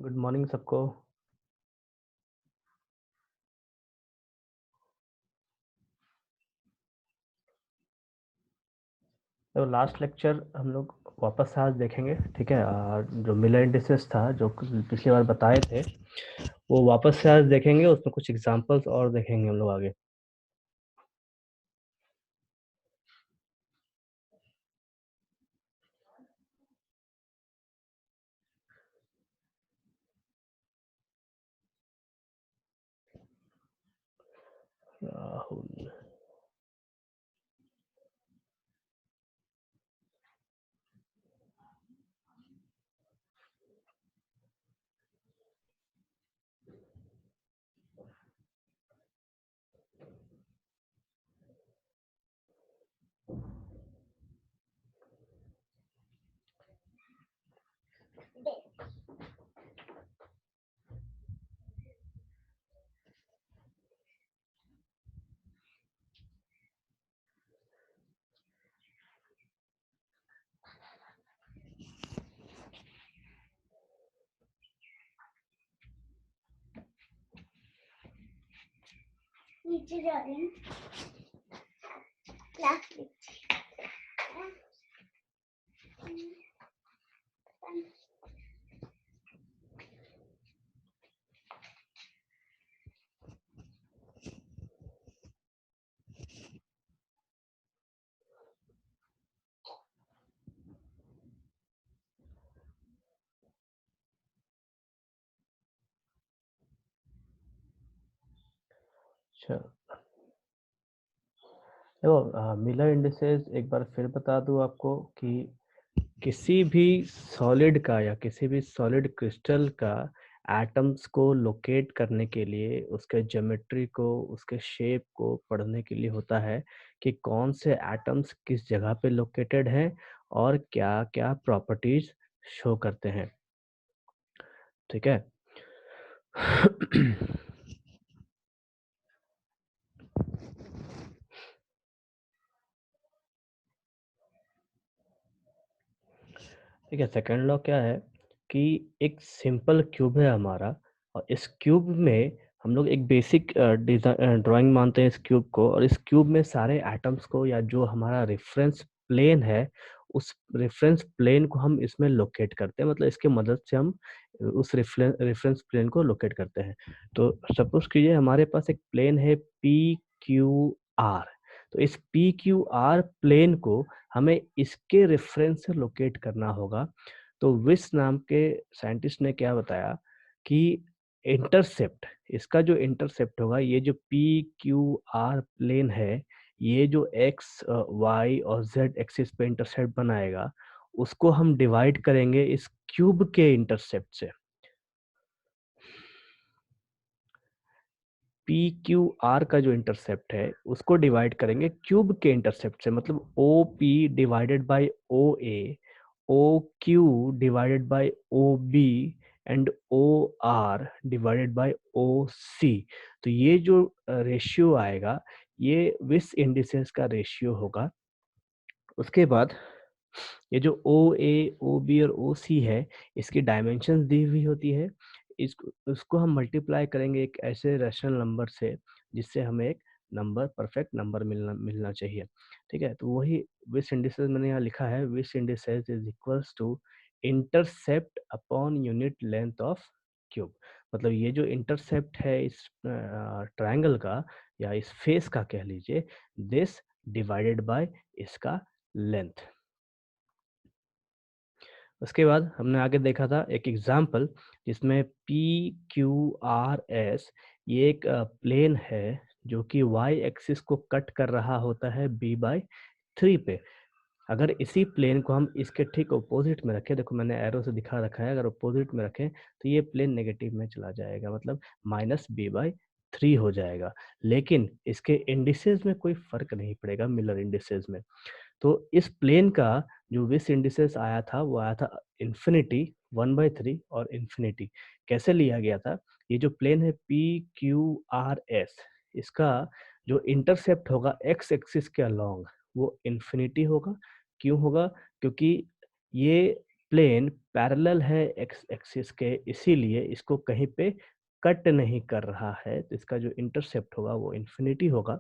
Good morning सबको। तो last lecture हम लोग वापस से आज देखेंगे, ठीक है। और जो मिलर इंडिसेस था जो पिछली बार बताए थे वो वापस से आज देखेंगे, उसमें कुछ एग्जांपल्स और देखेंगे हम लोग आगे। राहुल, नीचे जा रहे हैं क्लास में। अच्छा देखो, मिलर इंडिसेस एक बार फिर बता दूं आपको कि किसी भी सॉलिड का या किसी भी सॉलिड क्रिस्टल का एटम्स को लोकेट करने के लिए, उसके ज्योमेट्री को, उसके शेप को पढ़ने के लिए होता है कि कौन से एटम्स किस जगह पे लोकेटेड हैं और क्या क्या प्रॉपर्टीज शो करते हैं, ठीक है। ठीक है, सेकंड लॉ क्या है कि एक सिंपल क्यूब है हमारा, और इस क्यूब में हम लोग एक बेसिक ड्राइंग मानते हैं इस क्यूब को, और इस क्यूब में सारे एटम्स को या जो हमारा रेफरेंस प्लेन है उस रेफरेंस प्लेन को हम इसमें लोकेट करते हैं, मतलब इसके मदद से हम उस रेफरेंस प्लेन को लोकेट करते हैं। तो सपोज कीजिए हमारे पास एक प्लेन है पी क्यू आर, तो इस पी क्यू आर प्लेन को हमें इसके रेफरेंस से लोकेट करना होगा। तो विस नाम के साइंटिस्ट ने क्या बताया कि इंटरसेप्ट, इसका जो इंटरसेप्ट होगा, ये जो पी क्यू आर प्लेन है, ये जो एक्स वाई और जेड एक्सिस पे इंटरसेप्ट बनाएगा, उसको हम डिवाइड करेंगे इस क्यूब के इंटरसेप्ट से। पी क्यू आर का जो इंटरसेप्ट है उसको डिवाइड करेंगे क्यूब के इंटरसेप्ट से, मतलब O P divided by O A, O Q divided by O B and O R divided by O C. तो ये जो रेशियो आएगा ये विस इंडिसेस का रेशियो होगा। उसके बाद ये जो ओ ए ओ बी और ओ सी है, इसकी डायमेंशन दी हुई होती है। इसको हम मल्टीप्लाई करेंगे एक ऐसे रैशनल नंबर से जिससे हमें एक नंबर, परफेक्ट नंबर मिलना मिलना चाहिए, ठीक है। तो वही विस इंडिसेस मैंने यहाँ लिखा है, Weiss indices is equals to intercept upon unit length of cube. मतलब ये जो इंटरसेप्ट है इस ट्रायंगल का या इस फेस का कह लीजिए, दिस डिवाइडेड बाय इसका लेंथ। उसके बाद हमने आगे देखा था एक एग्जाम्पल जिसमें पी क्यू आर एस, ये एक प्लेन है जो कि वाई एक्सिस को कट कर रहा होता है बी बाई थ्री पे। अगर इसी प्लेन को हम इसके ठीक अपोजिट में रखें, देखो मैंने एरो से दिखा रखा है, अगर अपोजिट में रखें तो ये प्लेन नेगेटिव में चला जाएगा, मतलब माइनस बी बाई थ्री हो जाएगा। लेकिन इसके इंडिसेस में कोई फर्क नहीं पड़ेगा, मिलर इंडिसेस में। तो इस प्लेन का जो विस इंडिसेस आया था वो आया था इन्फिनिटी, 1/3 और इन्फिनिटी। कैसे लिया गया था? ये जो प्लेन है पी क्यू आर एस, इसका जो इंटरसेप्ट होगा एक्स एक्सिस के अलोंग वो इन्फिनिटी होगा। क्यों होगा? क्योंकि ये प्लेन पैरेलल है एक्स एक्सिस के, इसीलिए इसको कहीं पे कट नहीं कर रहा है, तो इसका जो इंटरसेप्ट होगा वो इन्फिनिटी होगा।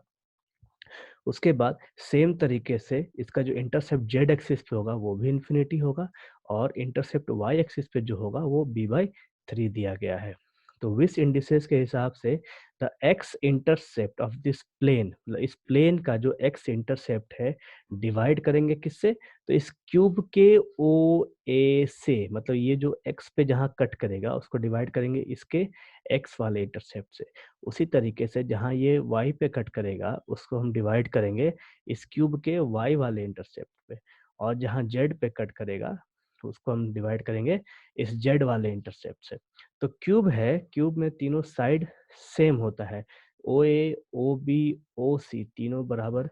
उसके बाद सेम तरीके से इसका जो इंटरसेप्ट जेड एक्सिस पे होगा वो भी इन्फिनिटी होगा, और इंटरसेप्ट वाई एक्सिस पे जो होगा वो b/3 दिया गया है। तो विस इंडिसेस के हिसाब से the X intercept of this plane, मतलब इस प्लेन का जो एक्स इंटरसेप्ट है, डिवाइड करेंगे किससे, तो इस क्यूब के ओ ए से, मतलब ये जो एक्स पे जहाँ कट करेगा उसको डिवाइड करेंगे इसके एक्स वाले इंटरसेप्ट से। उसी तरीके से जहाँ ये y पे कट करेगा उसको हम डिवाइड करेंगे इस क्यूब के y वाले इंटरसेप्ट पे, और जहाँ z पे कट करेगा तो उसको हम डिवाइड करेंगे इस z वाले इंटरसेप्ट से। तो क्यूब है, क्यूब में तीनों साइड सेम होता है, ओ ए ओ बी ओ सी तीनों बराबर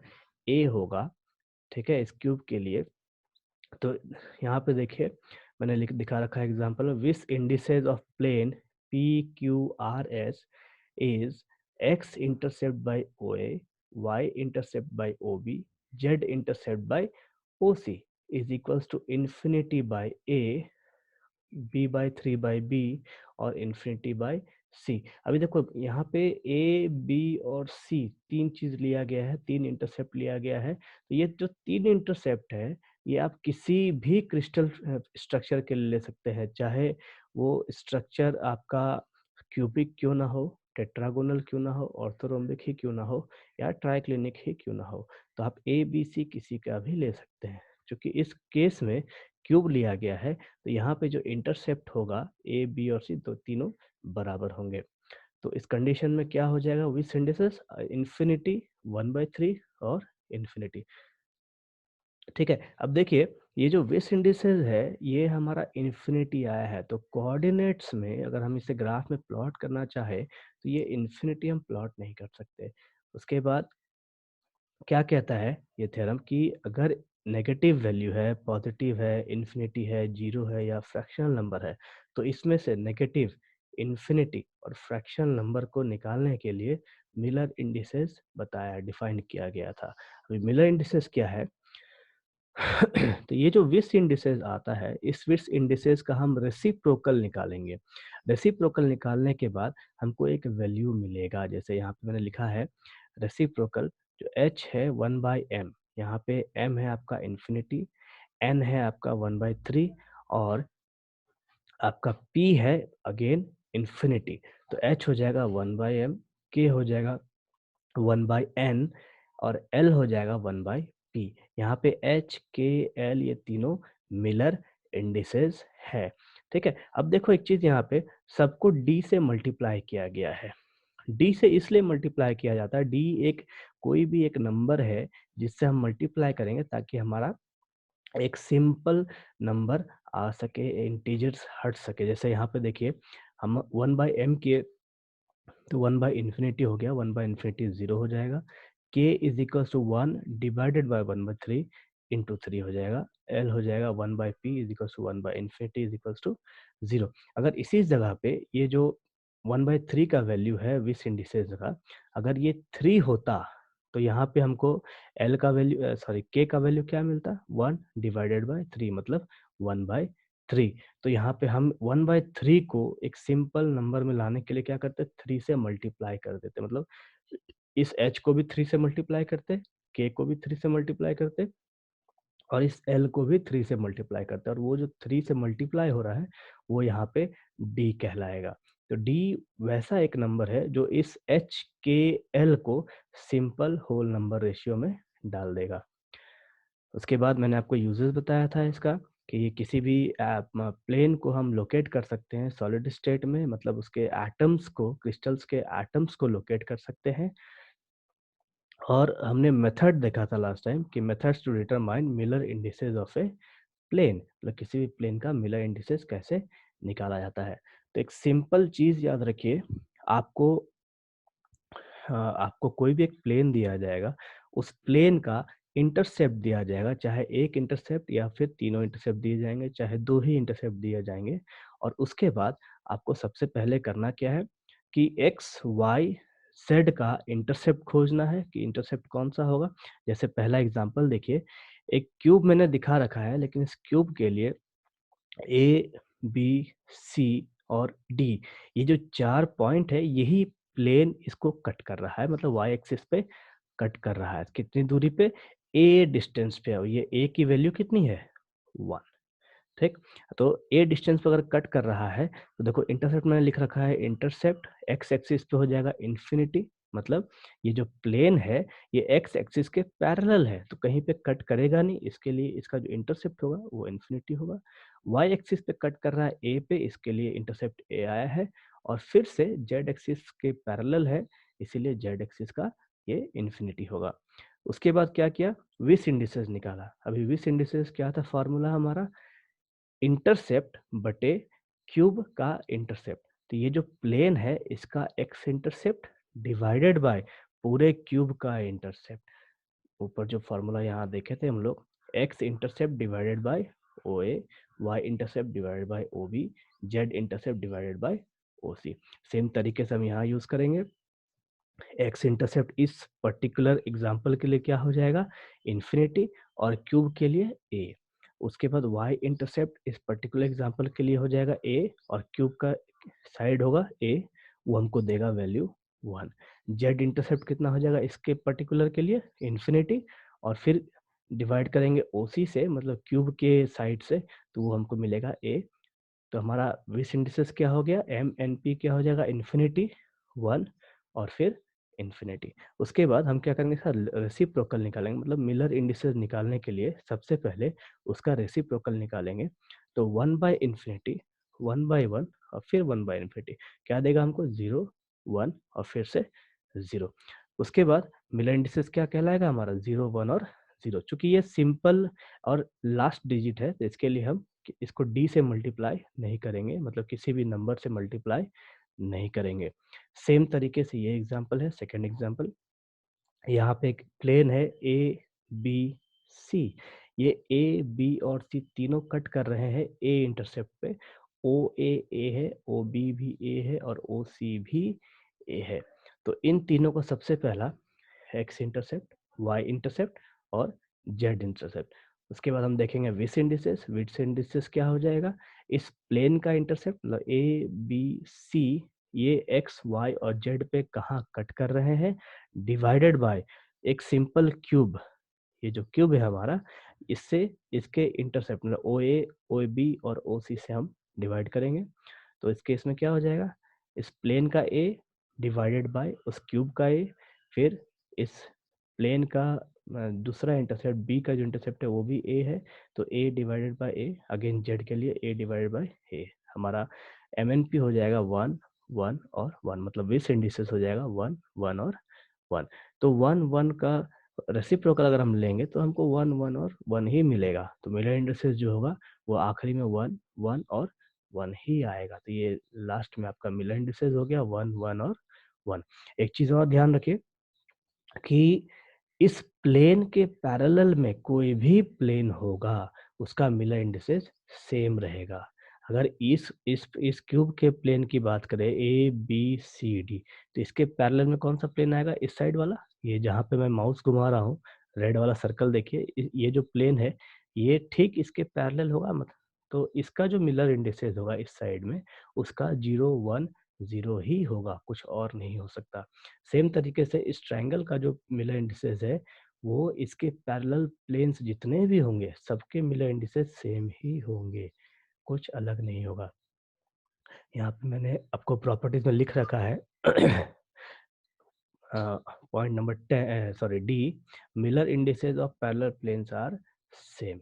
a होगा, ठीक है, इस क्यूब के लिए। तो यहाँ पे देखिए मैंने लिख दिखा रखा है एग्जांपल में, which indices of plane P Q R S is X intercept by O A, Y intercept by O B, Z intercept by O C is equals to infinity by A, b/3/b और infinity bye सी। अभी देखो यहाँ पे A B और सी तीन चीज लिया गया है, तीन इंटरसेप्ट लिया गया है। तो ये जो तीन इंटरसेप्ट है ये आप किसी भी क्रिस्टल स्ट्रक्चर के लिए ले सकते हैं, चाहे वो स्ट्रक्चर आपका क्यूबिक क्यों ना हो, टेट्रागोनल क्यों ना हो, ऑर्थोरोम्बिक ही क्यों ना हो, या ट्राइक्लिनिक ही क्यों ना हो। तो आप ए बी सी किसी का भी ले सकते हैं। क्योंकि इस केस में क्यूब लिया गया है तो यहाँ पे जो इंटरसेप्ट होगा ए बी और सी तो तीनों बराबर होंगे। तो इस कंडीशन में क्या हो जाएगा, विच इंडिसेस इन्फिनिटी, 1/3 और इन्फिनिटी। ठीक है, अब देखिए ये जो विच इंडिसेस है ये हमारा इन्फिनिटी आया है, तो कोऑर्डिनेट्स में अगर हम इसे ग्राफ में प्लॉट करना चाहे तो ये इन्फिनिटी हम प्लॉट नहीं कर सकते। उसके बाद क्या कहता है ये थ्योरम कि अगर नेगेटिव वैल्यू है, पॉजिटिव है, इन्फिनिटी है, जीरो है या फ्रैक्शनल नंबर है, तो इसमें से नेगेटिव, इन्फिनिटी और फ्रैक्शनल नंबर को निकालने के लिए मिलर इंडिसेस बताया, डिफाइन किया गया था। अभी मिलर इंडिसेस क्या है तो ये जो विस इंडिसेस आता है, इस विस इंडिसेस का हम रेसिप्रोकल निकालेंगे। रेसिप्रोकल निकालने के बाद हमको एक वैल्यू मिलेगा, जैसे यहाँ पे मैंने लिखा है रेसिप्रोकल जो h है 1/m, यहाँ पे m है आपका इन्फिनिटी, n है आपका 1/3 और आपका p है अगेन इन्फिनिटी। तो h हो जाएगा 1/m, k हो जाएगा 1/n और l हो जाएगा 1/p। यहाँ पे h, k, l ये तीनों मिलर इंडिसेस है। ठीक है, अब देखो एक चीज यहाँ पे सबको d से मल्टीप्लाई किया गया है। d से इसलिए मल्टीप्लाई किया जाता है, d एक कोई भी एक नंबर है जिससे हम मल्टीप्लाई करेंगे ताकि हमारा एक सिंपल नंबर आ सके, इंटीजर्स हट सके। जैसे यहाँ पे देखिए हम 1/m किए तो 1/infinity हो गया, 1/infinity 0 हो जाएगा, k is equal to 1 divided by 1/3 into 3 हो जाएगा, l हो जाएगा 1/p is equal to 1/infinity is equal to 0। अगर इसी जगह पे ये जो 1/3 का वैल्यू है विस इंडिसेस का, अगर ये 3 होता तो यहाँ पे हमको l का वैल्यू सॉरी k का वैल्यू क्या मिलता, 1 डिवाइडेड बाय 3 मतलब 1/3। तो यहाँ पे हम 1/3 को एक सिंपल नंबर में लाने के लिए क्या करते हैं, 3 से मल्टीप्लाई कर देते, मतलब इस h को भी 3 से मल्टीप्लाई करते, k को भी 3 से मल्टीप्लाई करते और इस l को भी 3 से मल्टीप्लाई करते हैं, और वो जो 3 से मल्टीप्लाई हो रहा है वो यहाँ पे d कहलाएगा। तो d वैसा एक नंबर है जो इस h k l को सिंपल होल नंबर रेशियो में डाल देगा। उसके बाद मैंने आपको यूजेस बताया था इसका कि ये किसी भी प्लेन को हम लोकेट कर सकते हैं सॉलिड स्टेट में, मतलब उसके एटम्स को, क्रिस्टल्स के एटम्स को लोकेट कर सकते हैं। और हमने मेथड देखा था लास्ट टाइम कि methods to determine Miller indices of a plane, मतलब किसी भी प्लेन का मिलर इंडिसेस कैसे निकाला जाता है। तो एक सिंपल चीज याद रखिए, आपको आपको कोई भी एक प्लेन दिया जाएगा, उस प्लेन का इंटरसेप्ट दिया जाएगा, चाहे एक इंटरसेप्ट या फिर तीनों इंटरसेप्ट दिए जाएंगे, चाहे दो ही इंटरसेप्ट दिए जाएंगे। और उसके बाद आपको सबसे पहले करना क्या है कि एक्स वाई जेड का इंटरसेप्ट खोजना है कि इंटरसेप्ट कौन सा होगा। जैसे पहला एग्जांपल देखिए, एक क्यूब मैंने दिखा रखा है, लेकिन इस क्यूब के लिए ए, बी, सी और डी, ये जो 4 पॉइंट है यही प्लेन इसको कट कर रहा है, मतलब वाई एक्सिस पे कट कर रहा है। कितनी दूरी पे? ए डिस्टेंस पे, और ये ए की वैल्यू कितनी है? 1। ठीक? तो ए डिस्टेंस पे अगर कट कर रहा है, तो देखो इंटरसेप्ट मैंने लिख रखा है, इंटरसेप्ट एक्स एक्सिस पे हो जाएगा इन्फिनिटी, मतलब ये जो प्लेन है ये एक्स एक्सिस के पैरेलल है, तो कहीं पे कट करेगा नहीं, इसके लिए इसका जो इंटरसेप्ट होगा वो इन्फिनिटी होगा। वाई एक्सिस पे कट कर रहा है ए पे, इसके लिए इंटरसेप्ट ए आया है, और फिर से जेड एक्सिस के पैरेलल है, इसीलिए जेड एक्सिस का ये इन्फिनिटी होगा। उसके बाद क्या किया? विस इंडिसेस निकाला। अभी विस इंडिसेस क्या था फॉर्मूला हमारा? इंटरसेप्ट बटे क्यूब का इंटरसेप्ट। तो ये जो प्लेन है इसका एक्स इंटरसेप्ट डिवाइडेड बाय पूरे क्यूब का इंटरसेप्ट। ऊपर जो फॉर्मूला यहाँ देखे थे हम लोग, x intercept divided by O A, Y intercept divided by O B, Z intercept divided by O C. Same तरीके से हम यहाँ यूज करेंगे। एक्स इंटरसेप्ट इस पर्टिकुलर एग्जाम्पल के लिए क्या हो जाएगा? इन्फिनिटी, और क्यूब के लिए ए। उसके बाद वाई इंटरसेप्ट इस पर्टिकुलर एग्जाम्पल के लिए हो जाएगा ए, और क्यूब का साइड होगा ए, वो हमको देगा वैल्यू 1। जेड इंटरसेप्ट कितना हो जाएगा इसके पर्टिकुलर के लिए? इन्फिनिटी, और फिर डिवाइड करेंगे ओ सी से, मतलब क्यूब के साइड से, तो वो हमको मिलेगा ए। तो हमारा विस इंडिसेस क्या हो गया? एम एन पी क्या हो जाएगा? इन्फिनिटी, 1 और फिर इन्फिनिटी। उसके बाद हम क्या करेंगे सर? रेसिप्रोकल निकालेंगे, मतलब मिलर इंडिसेस निकालने के लिए सबसे पहले उसका रेसिप्रोकल निकालेंगे। तो 1 बाय इन्फिनिटी, 1 बाय 1 और फिर 1 बाय इन्फिनिटी, क्या देगा हमको? 0, 1 और फिर से 0। उसके बाद मिलर इंडिसेस क्या कहलाएगा हमारा? 0, 1 और 0। चूंकि ये सिंपल और लास्ट डिजिट है, तो इसके लिए हम इसको डी से मल्टीप्लाई नहीं करेंगे, मतलब किसी भी नंबर से मल्टीप्लाई नहीं करेंगे। सेम तरीके से ये एग्जांपल है, सेकंड एग्जांपल। यहाँ पे एक प्लेन है ए बी सी, ये ए बी और सी तीनों कट कर रहे हैं ए इंटरसेप्ट पे। ओ ए है, ओ बी भी ए है और ओ सी भी ए है। तो इन तीनों को सबसे पहला एक्स इंटरसेप्ट, वाई इंटरसेप्ट और जेड इंटरसेप्ट। उसके बाद हम देखेंगे विस इंडिसेस। विस इंडिसेस क्या हो जाएगा? इस प्लेन का इंटरसेप्ट, मतलब ए बी सी, ये एक्स वाई और जेड पे कहाँ कट कर रहे हैं? डिवाइडेड बाय एक सिंपल क्यूब। ये जो क्यूब है हमारा, इससे इसके इंटरसेप्ट, मतलब ओ ए, ओ बी और ओ सी से हम डिवाइड करेंगे। तो इस केस में क्या हो जाएगा? इस प्लेन का ए डिवाइडेड बाय उस क्यूब का ए, फिर इस प्लेन का दूसरा इंटरसेप्ट बी का जो इंटरसेप्ट है वो भी ए है, तो A divided by A, again Z के लिए ए डिवाइडेड बाय ए। हमारा एम एन पी हो जाएगा 1, 1 और 1, मतलब विस इंडिसेस हो जाएगा 1, 1 और 1। तो 1, 1 का रेसिप्रोकल अगर हम लेंगे तो हमको 1, 1 और 1 ही मिलेगा। तो मिलर इंडिसेस जो होगा वो आखिरी में 1, 1 और 1 ही आएगा। तो ये लास्ट में आपका मिलर इंडिसेस हो गया 1, 1 और 1। एक चीज और ध्यान रखिए कि इस प्लेन के पैरेलल में कोई भी प्लेन होगा उसका मिलर इंडिसेस सेम रहेगा। अगर इस क्यूब के प्लेन की बात करें ए बी सी डी, तो इसके पैरेलल में कौन सा प्लेन आएगा? इस साइड वाला, ये जहाँ पे मैं माउस घुमा रहा हूँ, रेड वाला सर्कल देखिए, ये जो प्लेन है ये ठीक इसके पैरेलल होगा, मतलब तो इसका जो मिलर इंडिसेस होगा इस साइड में, उसका 0, 1, 0 ही होगा, कुछ और नहीं हो सकता। सेम तरीके से इस ट्रायंगल का जो मिलर इंडिसेस है वो इसके पैरेलल प्लेन्स जितने भी होंगे सबके मिलर इंडिसेस सेम ही होंगे, कुछ अलग नहीं होगा। यहाँ पे मैंने आपको प्रॉपर्टीज में लिख रखा है point number 10, sorry D, Miller indices of parallel planes are same.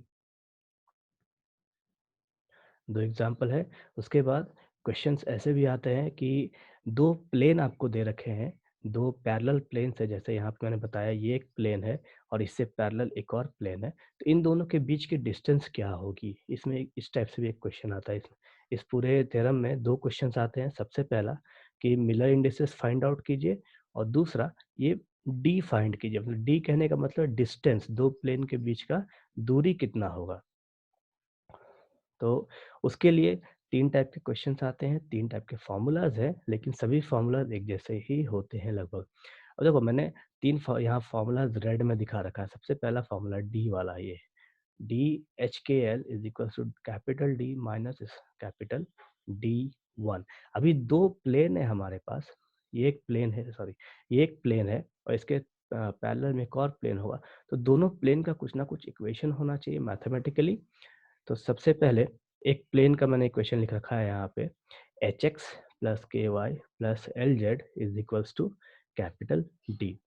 दो एग्जाम्पल है। उसके बाद क्वेश्चंस ऐसे भी आते हैं कि दो प्लेन आपको दे रखे हैं, दो पैरेलल प्लेन्स है, जैसे यहाँ पे मैंने बताया ये एक प्लेन है और इससे पैरेलल एक और प्लेन है, तो इन दोनों के बीच की डिस्टेंस क्या होगी? इसमें इस टाइप से भी एक क्वेश्चन आता है। इसमें इस पूरे थ्योरम में दो क्वेश्चंस आते हैं। सबसे पहला कि मिलर इंडिसेस फाइंड आउट कीजिए, और दूसरा ये डी फाइंड कीजिए। मतलब डी कहने का मतलब डिस्टेंस, दो प्लेन के बीच का दूरी कितना होगा। तो उसके लिए 3 टाइप के क्वेश्चंस आते हैं, 3 टाइप के फॉर्मूलाज़ हैं, लेकिन सभी फॉर्मूलाज़ एक जैसे ही होते हैं लगभग। और देखो मैंने 3 यहाँ फॉर्मूलाज़ रेड में दिखा रखा है। सबसे पहला फॉर्मूला डी वाला ये, D H K L is equal to capital D minus capital D one. अभी दो प्लेन है हमारे पास, ये एक प्लेन है, सॉरी ये एक प्लेन है और इसके पैरेलल में एक और प्लेन होगा, तो दोनों प्लेन का कुछ ना कुछ इक्वेशन होना चाहिए मैथमेटिकली। तो सबसे पहले एक प्लेन का मैंने इक्वेशन लिख रखा है यहाँ पे, H x plus K y plus L z is equals to capital D.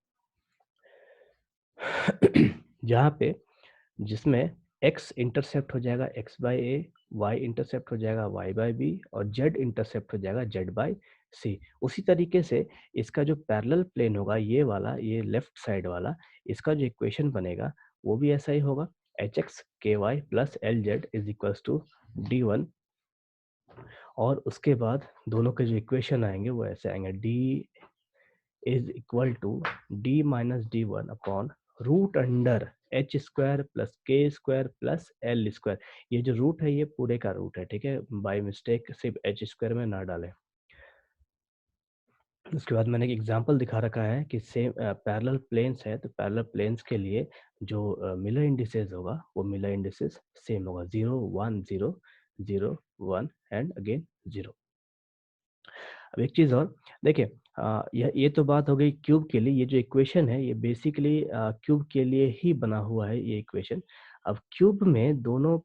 जहाँ पे जिसमें x इंटरसेप्ट हो जाएगा x by A, y intercept हो जाएगा y बाई बी और z इंटरसेप्ट हो जाएगा z बाई सी। उसी तरीके से इसका जो पैरेलल प्लेन होगा ये वाला, ये लेफ्ट साइड वाला, इसका जो इक्वेशन बनेगा वो भी ऐसा ही होगा, H x K y plus L z is equals to D one. और उसके बाद दोनों के जो इक्वेशन आएंगे वो ऐसे आएंगे, D is equal to D minus D one upon root under H square plus K square plus L square. ये जो रूट है ये पूरे का रूट है, ठीक है, बाय मिस्टेक सिर्फ एच स्क्वायर में ना डालें। उसके बाद मैंने एक एग्जांपल दिखा रखा है कि सेम पैरेलल प्लेन्स है, तो पैरेलल प्लेन्स के लिए जो मिलर इंडिसेस होगा वो मिलर इंडिसेस सेम होगा, 0 1 0 0 1 एंड अगेन 0। अब एक चीज़ और देखिए, ये तो बात हो गई क्यूब के लिए। ये जो इक्वेशन है ये बेसिकली क्यूब के लिए ही बना हुआ है ये इक्वेशन। अब क्यूब में दोनों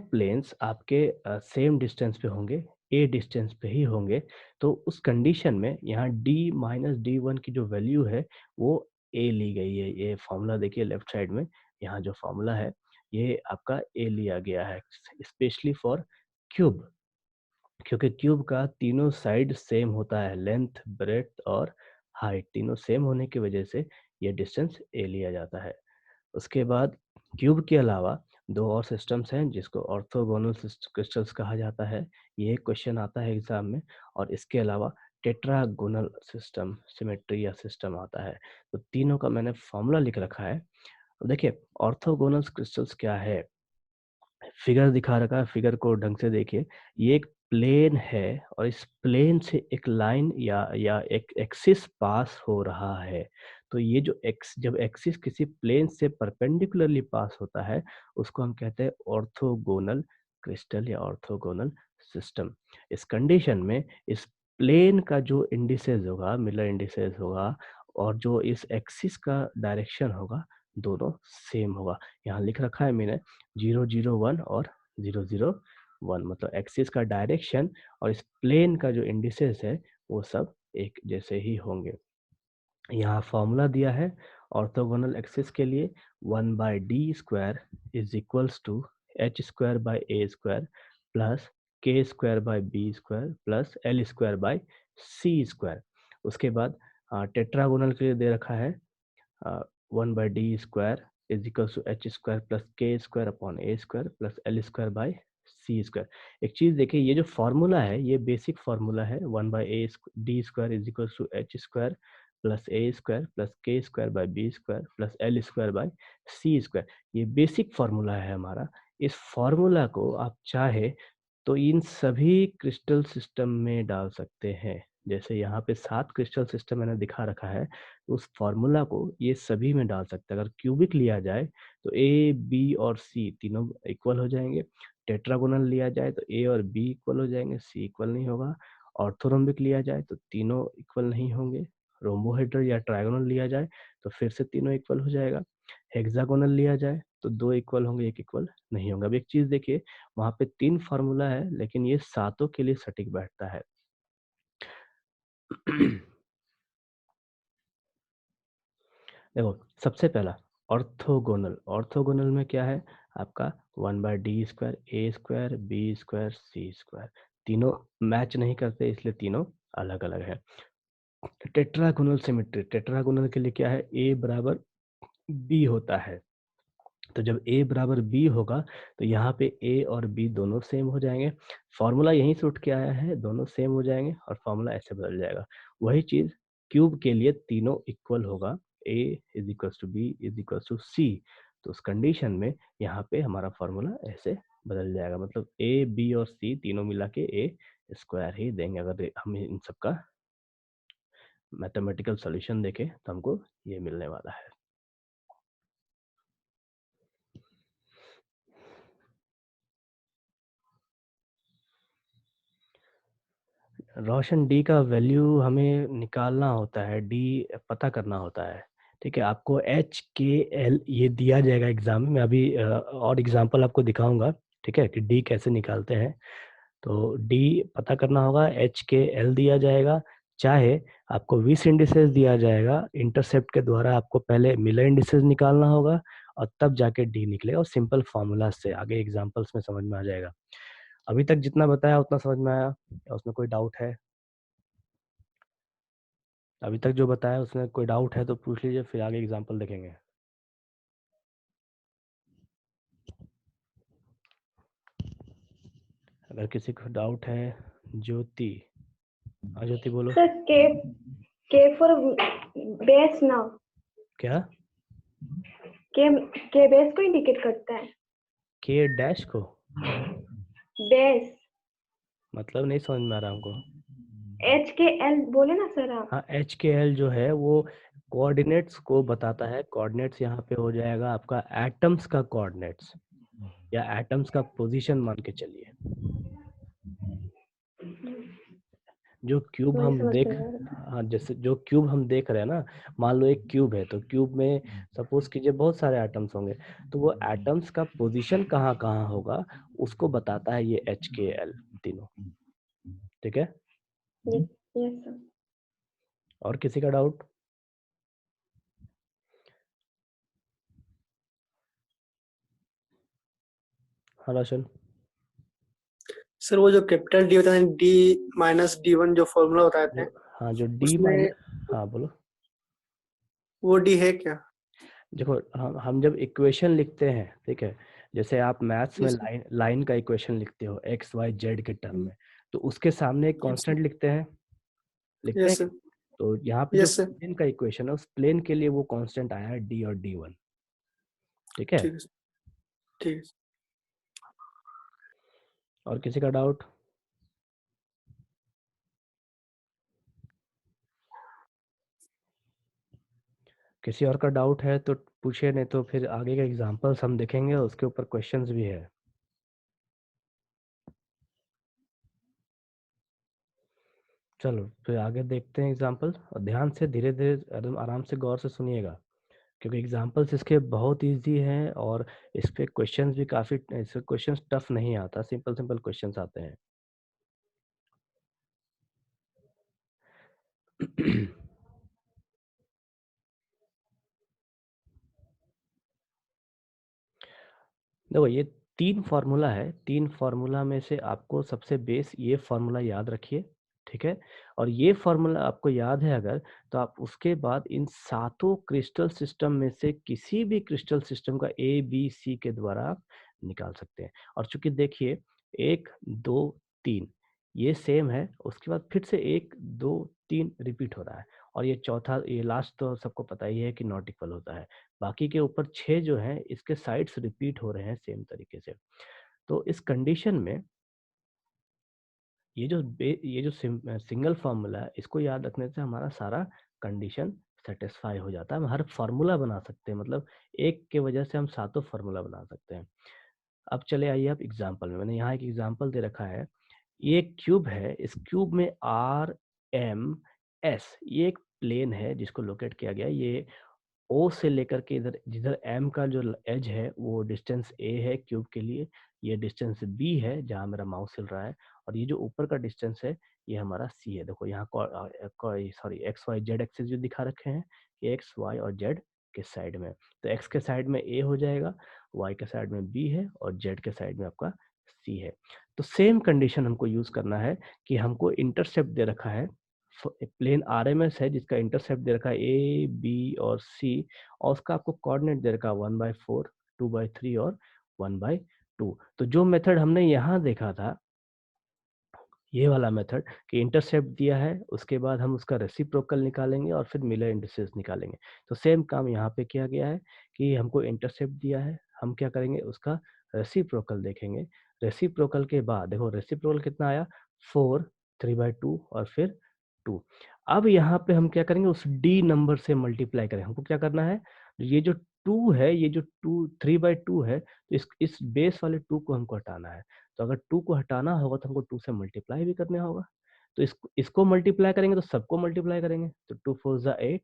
प्लेन्स आपके सेम डिस्टेंस पे होंगे, ए डिस्टेंस पे ही होंगे। तो उस कंडीशन में यहाँ d माइनस डी वन की जो वैल्यू है वो ए ली गई है। ये फॉर्मूला देखिए लेफ्ट साइड में, यहाँ जो फॉर्मूला है ये आपका ए लिया गया है स्पेशली फॉर क्यूब, क्योंकि क्यूब का तीनों साइड सेम होता है, लेंथ ब्रेड्थ और हाइट तीनों सेम होने की वजह से ये डिस्टेंस ए लिया जाता है। उसके बाद क्यूब के अलावा दो और सिस्टम्स हैं जिसको ऑर्थोगोनल क्रिस्टल्स कहा जाता है। ये क्वेश्चन आता है एग्जाम में। और इसके अलावा टेट्रागोनल सिस्टम, सिमेट्री या सिस्टम आता है। तो तीनों का मैंने फॉर्मूला लिख रखा है। अब देखिए ऑर्थोगोनल क्रिस्टल्स क्या है, फिगर दिखा रखा है, फिगर को ढंग से देखिए। ये एक प्लेन है और इस प्लेन से एक लाइन या एक एक्सिस पास हो रहा है। तो ये जो जब एक्सिस किसी प्लेन से परपेंडिकुलरली पास होता है उसको हम कहते हैं ऑर्थोगोनल क्रिस्टल या ऑर्थोगोनल सिस्टम। इस कंडीशन में इस प्लेन का जो इंडिसेस होगा, मिलर इंडिसेस होगा, और जो इस एक्सिस का डायरेक्शन होगा दोनों सेम होगा। यहाँ लिख रखा है मैंने 0 0 1 और 0 0 1, मतलब एक्सिस का डायरेक्शन और इस प्लेन का जो इंडिसेस है वो सब एक जैसे ही होंगे। यहाँ फॉर्मूला दिया है ऑर्थोगोनल एक्सिस के लिए, 1/d² is equals to H square by A square plus K square by B square plus L square by C square. उसके बाद टेट्रागोनल के लिए दे रखा है 1/d² is equals to H square plus K square upon A square plus L square by C square. एक चीज देखिए, ये जो फॉर्मूला है ये बेसिक फॉर्मूला है, 1/d² is equals to H square plus A square plus K square by B square plus L square by C square. ये basic formula है हमारा। इस फॉर्मूला को आप चाहे तो इन सभी क्रिस्टल सिस्टम में डाल सकते हैं। जैसे यहाँ पे 7 क्रिस्टल सिस्टम मैंने दिखा रखा है, उस फॉर्मूला को ये सभी में डाल सकते हैं। अगर क्यूबिक लिया जाए तो ए बी और सी तीनों इक्वल हो जाएंगे, टेट्रागोनल लिया जाए तो ए और बी इक्वल हो जाएंगे, सी इक्वल नहीं होगा। ऑर्थोरोम्बिक लिया जाए तो तीनों इक्वल नहीं होंगे। रोम्बोहेड्रल या ट्रायगोनल लिया जाए तो फिर से तीनों इक्वल हो जाएगा। हेक्सागोनल लिया जाए तो 2 इक्वल होंगे, 1 इक्वल नहीं होगा। अब एक चीज देखिए, वहाँ पे 3 फार्मूला है लेकिन ये सातों के लिए सटीक बैठता है। देखो सबसे पहला ऑर्थोगोनल, ऑर्थोगोनल में क्या है आपका 1/d² ए स्क्वायर बी स्क्वायर सी स्क्वायर, तीनों मैच नहीं करते इसलिए तीनों अलग अलग है। टेट्रागोनल सिमेट्री, टेट्रागोनल के लिए क्या है, ए बराबर बी होता है। तो जब a बराबर b होगा तो यहाँ पे a और b दोनों सेम हो जाएंगे। फॉर्मूला यहीं से उठ के आया है, दोनों सेम हो जाएंगे और फॉर्मूला ऐसे बदल जाएगा। वही चीज क्यूब के लिए तीनों इक्वल होगा, a is equal to B is equal to C. तो उस कंडीशन में यहाँ पे हमारा फॉर्मूला ऐसे बदल जाएगा, मतलब a b और c तीनों मिला के a स्क्वायर ही देंगे। अगर हम इन सबका मैथमेटिकल सॉल्यूशन देखें तो हमको ये मिलने वाला है। रोशन डी का वैल्यू हमें निकालना होता है, डी पता करना होता है। ठीक है, आपको एच के एल ये दिया जाएगा एग्जाम में, मैं अभी और एग्जांपल आपको दिखाऊंगा। ठीक है, कि डी कैसे निकालते हैं। तो डी पता करना होगा, एच के एल दिया जाएगा, चाहे आपको विस इंडिसेस दिया जाएगा। इंटरसेप्ट के द्वारा आपको पहले मिलर इंडिसेस निकालना होगा और तब जाके डी निकलेगा, और सिंपल फार्मूला से आगे एग्जांपल्स में समझ में आ जाएगा। अभी तक जितना बताया उतना समझ में आया या उसमें कोई डाउट है? अभी तक जो बताया उसमें कोई डाउट है तो पूछ लीजिए, फिर आगे एग्जांपल देखेंगे। अगर किसी को डाउट है, ज्योति। हाँ ज्योति बोलो। सर के फॉर बेस ना, क्या? के बेस को इंडिकेट करता है। के डैश को बेस, मतलब नहीं समझ में आ रहा हमको। एच के एल बोले ना सर आप। हाँ, एच के एल जो है वो कोऑर्डिनेट्स को बताता है। कोऑर्डिनेट्स यहाँ पे हो जाएगा आपका एटम्स का कोऑर्डिनेट्स, या एटम्स का पोजीशन मान के चलिए। जो क्यूब वही हम समझ देख, में आ रहा था। हाँ जैसे जो क्यूब हम देख रहे हैं ना, मान लो एक क्यूब है, तो क्यूब में सपोज कीजिए बहुत सारे एटम्स होंगे, तो वो एटम्स का पोजीशन कहाँ कहाँ होगा उसको बताता है ये एच के एल तीनों। ठीक है, यस सर। और किसी का डाउट? हाँ रोशन। सर वो जो कैपिटल डी होता है, डी माइनस डी1 जो फॉर्मूला बताए थे, हाँ जो डी उसमें माइनस, हाँ बोलो। वो डी है क्या? देखो हम जब इक्वेशन लिखते हैं, ठीक है, जैसे आप मैथ्स में यस लाइन लाइन का इक्वेशन लिखते हो एक्स वाई जेड के टर्म में, तो उसके सामने एक कांस्टेंट लिखते हैं, लिखते हैं यस कि सर। नहीं? तो यहाँ पे जो यस सर। प्लेन का इक्वेशन है, उस प्लेन के लिए वो कांस्टेंट आया है डी और डी वन। ठीक है, ठीक है सर। ठीक है। और किसी का डाउट? किसी और का डाउट है तो पूछिए, नहीं तो फिर आगे के एग्जांपल्स हम देखेंगे, उसके ऊपर क्वेश्चंस भी है। चलो फिर आगे देखते हैं एग्जांपल, और ध्यान से धीरे धीरे एकदम आराम से गौर से सुनिएगा, क्योंकि एग्जांपल्स इसके बहुत इजी हैं, और इस पे क्वेश्चंस भी काफ़ी, इससे क्वेश्चंस टफ नहीं आता, सिंपल सिंपल क्वेश्चंस आते हैं। देखो ये तीन फार्मूला है, तीन फार्मूला में से आपको सबसे बेस ये फार्मूला याद रखिए। ठीक है, और ये फार्मूला आपको याद है अगर, तो आप उसके बाद इन सातों क्रिस्टल सिस्टम में से किसी भी क्रिस्टल सिस्टम का ए बी सी के द्वारा आप निकाल सकते हैं। और चूंकि देखिए एक दो तीन ये सेम है, उसके बाद फिर से एक दो तीन रिपीट हो रहा है, और ये चौथा, ये लास्ट तो सबको पता ही है कि नॉट इक्वल होता है। बाकी के ऊपर 6 जो हैं इसके साइड्स रिपीट हो रहे हैं सेम तरीके से। तो इस कंडीशन में ये जो सिंगल फार्मूला है, इसको याद रखने से हमारा सारा कंडीशन सेटिस्फाई हो जाता है। हम हर फार्मूला बना सकते हैं, मतलब एक के वजह से हम सातों फार्मूला बना सकते हैं। अब चले आइए आप एग्जाम्पल में, मैंने यहाँ एक एग्जाम्पल दे रखा है। ये एक क्यूब है, इस क्यूब में आर एम एस ये एक प्लेन है जिसको लोकेट किया गया है। ये ओ से लेकर के इधर, जिधर एम का जो एज है वो डिस्टेंस ए है क्यूब के लिए, ये डिस्टेंस बी है जहाँ मेरा माउस हिल रहा है, और ये जो ऊपर का डिस्टेंस है ये हमारा सी है। देखो यहाँ sorry x y z axis जो दिखा रखे हैं, ये एक्स वाई और जेड के साइड में, तो एक्स के साइड में ए हो जाएगा, वाई के साइड में बी है, और जेड के साइड में आपका सी है। तो सेम कंडीशन हमको यूज करना है कि हमको इंटरसेप्ट दे रखा है, प्लेन आर एम एस है जिसका इंटरसेप्ट दे रखा है ए बी और सी, और उसका आपको कोऑर्डिनेट दे रखा है 1/4, 2/3 और 1/2। तो जो मेथड हमने यहाँ देखा था, ये वाला मेथड कि इंटरसेप्ट दिया है, उसके बाद हम उसका रेसिप्रोकल निकालेंगे और फिर मिलर इंडिसेस निकालेंगे, तो सेम काम यहाँ पे किया गया है कि हमको इंटरसेप्ट दिया है, हम क्या करेंगे उसका रेसिप्रोकल देखेंगे। रेसिप्रोकल के बाद देखो रेसिप्रोकल कितना आया, 4, 3/2 और फिर 2। अब यहाँ पे हम क्या करेंगे, उस डी नंबर से मल्टीप्लाई करें। हमको क्या करना है, ये जो 2 है, ये जो 3/2 है, तो इस बेस वाले 2 को हमको हटाना है। तो अगर 2 को हटाना होगा तो हमको 2 से मल्टीप्लाई भी करना होगा। तो इसको मल्टीप्लाई करेंगे तो सबको मल्टीप्लाई करेंगे, तो 2 4 जा 8,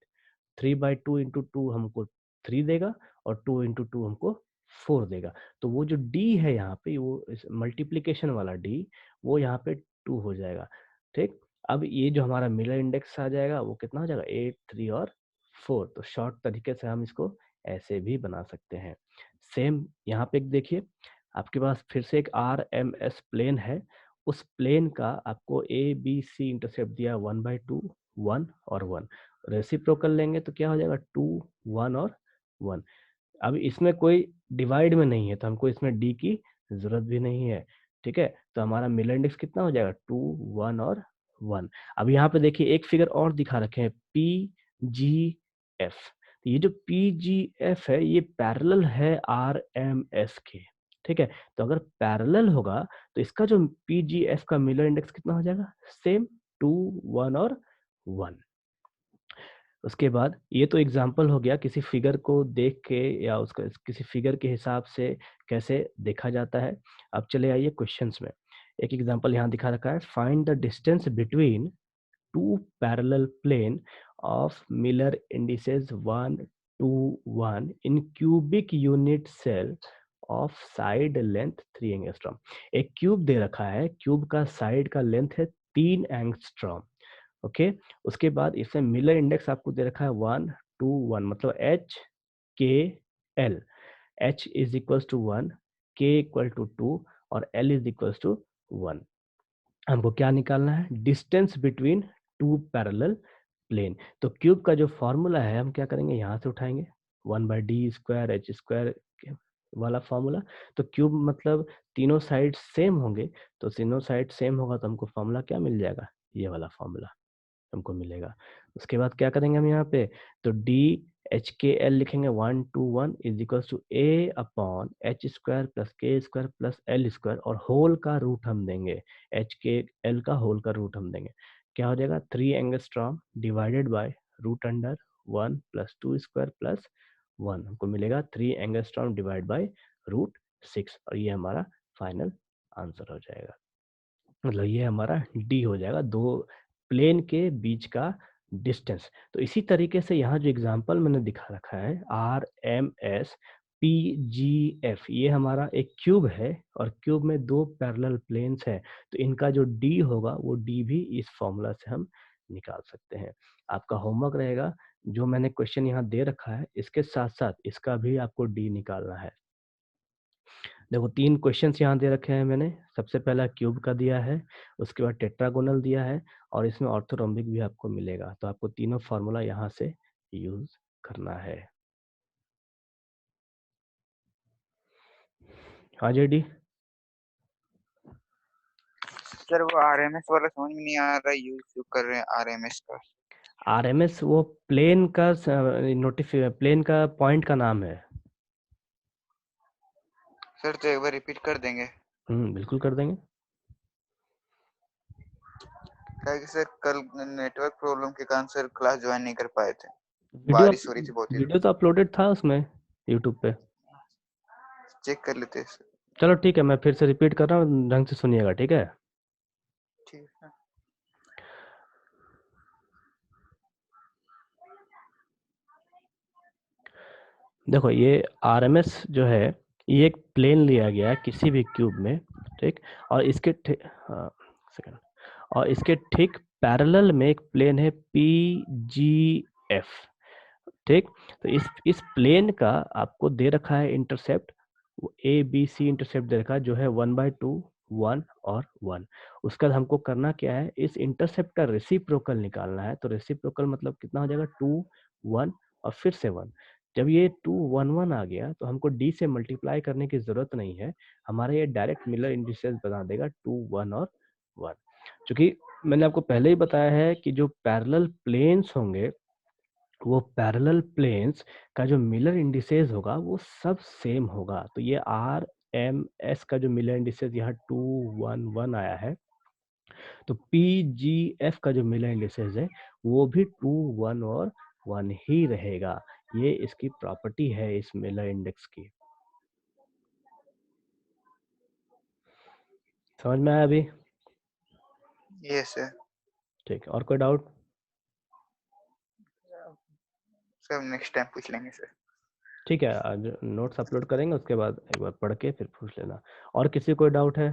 3/2 इंटू 2 हमको 3 देगा और 2 इंटू 2 हमको 4 देगा। तो वो जो d है यहाँ पे, वो मल्टीप्लीकेशन वाला d, वो यहाँ पे 2 हो जाएगा। ठीक, अब ये जो हमारा मिलर इंडेक्स आ जाएगा वो कितना हो जाएगा, 8, 3 और 4। तो शॉर्ट तरीके से हम इसको ऐसे भी बना सकते हैं। सेम यहाँ पे देखिए, आपके पास फिर से एक RMS प्लेन है, उस प्लेन का आपको ABC इंटरसेप्ट दिया 1/2, 1 और 1। रेसिप्रोकल लेंगे तो क्या हो जाएगा, 2, 1 और 1। अब इसमें कोई डिवाइड में नहीं है तो हमको इसमें डी की जरूरत भी नहीं है। ठीक है, तो हमारा मिलर इंडेक्स कितना हो जाएगा, 2, 1 और 1। अब यहाँ पे देखिए एक फिगर और दिखा रखे हैं, PGF। ये जो PGF है ये पैरेलल है RMS के। ठीक है, तो अगर पैरेलल होगा तो इसका जो PGF का मिलर इंडेक्स कितना हो जाएगा, सेम 2, 1 और 1। उसके बाद ये तो एग्जाम्पल हो गया किसी फिगर को देख के या उसका किसी फिगर के हिसाब से कैसे देखा जाता है। अब चले आइए क्वेश्चंस में। एक एग्जाम्पल यहाँ दिखा रखा है, find the distance between two parallel plane of Miller indices 1, 2, 1 in cubic unit cell of side length 3 angstrom. एक क्यूब दे रखा है, क्यूब का साइड का लेंथ है 3 एंगस्ट्रॉम। ओके, उसके बाद इसमें मिलर इंडेक्स आपको दे रखा है 1, 2, 1, मतलब HKL। H is equal to 1, K equal to 2 और L इज इक्वल टू 1। हमको क्या निकालना है, distance between two parallel plane. तो क्यूब का जो फॉर्मूला है हम क्या करेंगे, यहाँ से उठाएंगे 1/d² h² वाला फॉर्मूला। तो क्यूब मतलब तीनों साइड सेम होंगे, तो तीनों साइड सेम होगा तो हमको फॉर्मूला क्या मिल जाएगा, ये वाला फॉर्मूला हमको मिलेगा। उसके बाद क्या करेंगे हम यहाँ पे, तो DHKL लिखेंगे 1, 2, 1 is equal to A/H² plus K² plus L² और होल का रूट हम देंगे, HKL का होल का रूट हम देंगे। क्या हो जाएगा, 3 angstrom divided by root under 1 plus 2² plus 1, हमको मिलेगा 3 एंगस्ट्रॉम डिवाइड बाय रूट 6 और ये हमारा फाइनल आंसर हो जाएगा। मतलब ये हमारा डी हो जाएगा, दो प्लेन के बीच का डिस्टेंस। तो इसी तरीके से यहाँ जो एग्जांपल मैंने दिखा रखा है RMS PGF, ये हमारा एक क्यूब है और क्यूब में दो पैरेलल प्लेन्स है, तो इनका जो डी होगा वो डी भी इस फॉर्मूला से हम निकाल सकते हैं। आपका होमवर्क रहेगा, जो मैंने क्वेश्चन यहाँ दे रखा है इसके साथ साथ इसका भी आपको डी निकालना है। देखो 3 क्वेश्चंस यहाँ दे रखे हैं मैंने। सबसे पहला क्यूब का दिया है, उसके बाद टेट्रागोनल दिया है और इसमें ऑर्थोरोम्बिक भी आपको मिलेगा। तो आपको तीनों फार्मूला यहाँ से यूज करना है। हाँ जेडी, सर वो आरएमएस वाला समझ में नहीं आ रहा, यूज क्यों कर रहे हैं आरएमएस का? RMS वो प्लेन का प्लेन का पॉइंट का नाम है। सर तो एक बार रिपीट कर देंगे? बिल्कुल कर देंगे। क्या कि सर कल नेटवर्क प्रॉब्लम के कारण सर क्लास ज्वाइन नहीं कर पाए थे, वीडियो बारिश हो रही थी बहुत तेज। वीडियो तो अपलोडेड था उसमें यूट्यूब पे, चेक कर लेते हैं सर। चलो ठीक है, मैं फिर से रिपीट कर रहा हूँ, ढंग से सुनिएगा, ठीक है। ठीक है। देखो ये RMS जो है, ये एक प्लेन लिया गया है किसी भी क्यूब में, ठीक, और इसके सेकंड, और इसके ठीक पैरेलल में एक प्लेन है PGF, ठीक। तो इस प्लेन का आपको दे रखा है इंटरसेप्ट, ABC इंटरसेप्ट दे रखा है जो है 1/2, 1 और 1। उसका हमको करना क्या है, इस इंटरसेप्ट का रेसिप्रोकल निकालना है। तो रेसिप्रोकल मतलब कितना हो जाएगा, 2, 1 और फिर से 1। जब ये 2, 1, 1 आ गया तो हमको D से मल्टीप्लाई करने की जरूरत नहीं है, हमारा ये डायरेक्ट मिलर इंडिसेस बना देगा 2, 1 और 1। क्योंकि मैंने आपको पहले ही बताया है कि जो पैरेलल प्लेन्स होंगे, वो पैरेलल प्लेन्स का जो मिलर इंडिसेस होगा वो सब सेम होगा। तो ये RMS का जो मिलर इंडिसेस यहाँ 2, 1, 1 आया है, तो PGF का जो मिलर इंडिसेस है वो भी 2, 1 और 1 ही रहेगा। ये इसकी प्रॉपर्टी है इस मिलर इंडेक्स की। समझ में आया अभी? Yes sir. ठीक है, और कोई डाउट? सर नेक्स्ट टाइम पूछ लेंगे सर। ठीक है, आज नोट्स अपलोड करेंगे, उसके बाद एक बार पढ़ के फिर पूछ लेना। और किसी कोई डाउट है?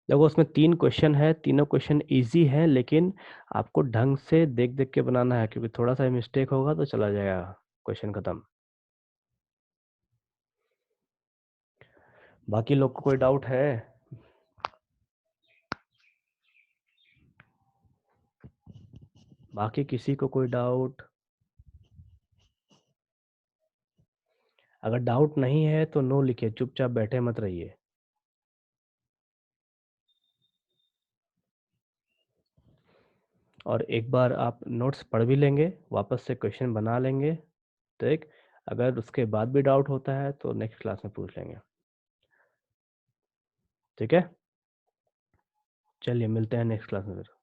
देखो उसमें 3 क्वेश्चन है, तीनों क्वेश्चन इजी है, लेकिन आपको ढंग से देख देख के बनाना है, क्योंकि थोड़ा सा मिस्टेक होगा तो चला जाएगा क्वेश्चन खत्म। बाकी लोग को कोई डाउट है? बाकी किसी को कोई डाउट? अगर डाउट नहीं है तो नो लिखिए, चुपचाप बैठे मत रहिए। और एक बार आप नोट्स पढ़ भी लेंगे, वापस से क्वेश्चन बना लेंगे, ठीक। अगर उसके बाद भी डाउट होता है तो नेक्स्ट क्लास में पूछ लेंगे, ठीक है। चलिए मिलते हैं नेक्स्ट क्लास में फिर।